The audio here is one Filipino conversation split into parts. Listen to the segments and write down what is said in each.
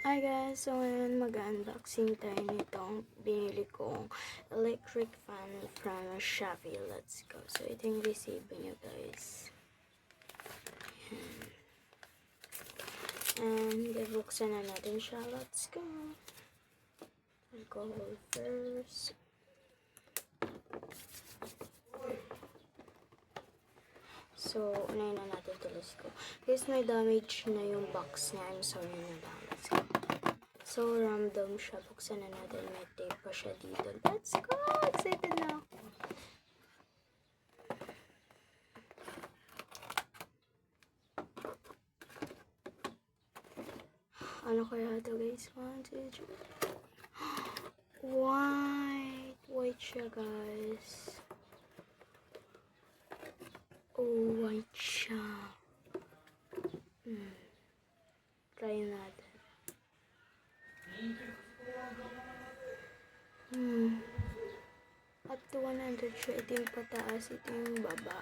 Hi guys! So ngayon mag-unboxing tayo nitong binili kong electric fan from Shopee. Let's go. So ito yung receive niya guys. And buksan na natin siya. Let's go. Alcohol first. So, unahin na natin ito. Let's go. Guys, may damage na yung box niya. I'm sorry na lang. Let's go. So, random siya. Buksan na natin. May tape pa siya dito. Let's go! Excited na ako. Ano kaya ito guys? 1, 2, 3. White! White siya guys. Oh, white siya. Try natin. Up to 100 siya. Ito yung pataas. Ito yung baba.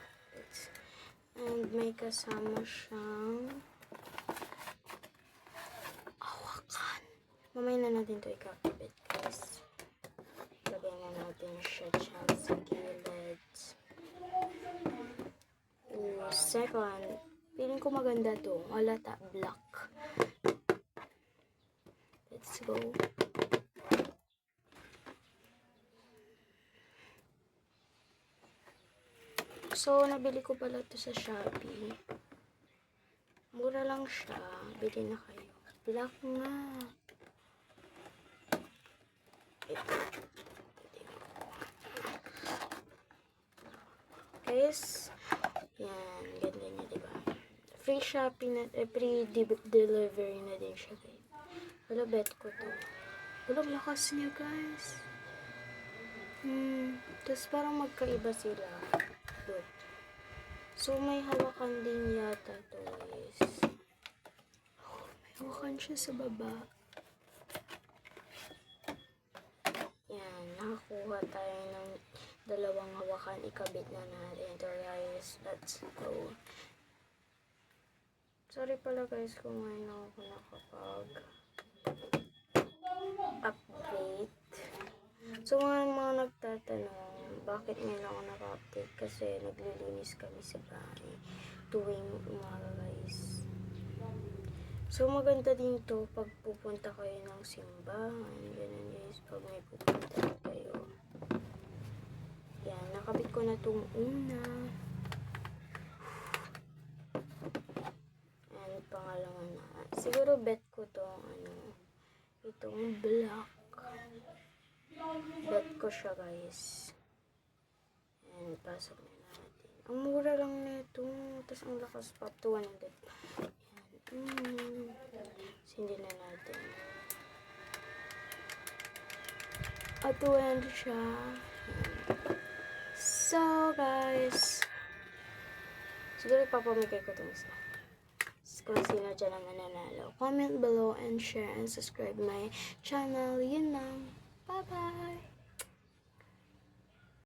And may kasama siyang hawakan. Mamaya na natin ito ikakabit guys. Lagyan na natin siya dyan sa gilid. Second, feeling ko maganda to. Halata, black. Let's go. So, nabili ko pala to sa Shopee. Mura lang siya. Bili na kayo. Black nga. Ito. Guys, yan. Ganda niya, diba? Free Shopee na, free delivery na din siya, guys. Wala, bet ko to. Walang lakas niya, guys. Tapos parang magkaiba sila. Look. So, may hawakan din yata to, guys. Oh, may hawakan siya sa baba. Yan, nakakuha tayo ng dalawang hawakan. Ikabit na natin ito, guys. Let's go. Sorry pala, guys, kung ngayon ako nakapag-update. So, mga nagtatanong, bakit ngayon ako naka-update? Kasi naglilinis kami sa bahay tuwing umaga, guys. So, maganda din to pag pupunta kayo ng simbahan. Ganun, guys, pag may pupunta kayo. Yan, nakabit ko na itong una. And pangalawa na. Siguro bet ko itong, itong black. Bet ko siya, guys. And pasok na natin. Ang mura lang na ito. Tapos ang lakas pa. Up to 100. Yan. Sindi na natin. Up to 100 siya. So, guys. Siguro ipapamigay ko itong isa. Kung sino dyan ang nananalo. Comment below and share and subscribe my channel. Yun lang. Bye-bye!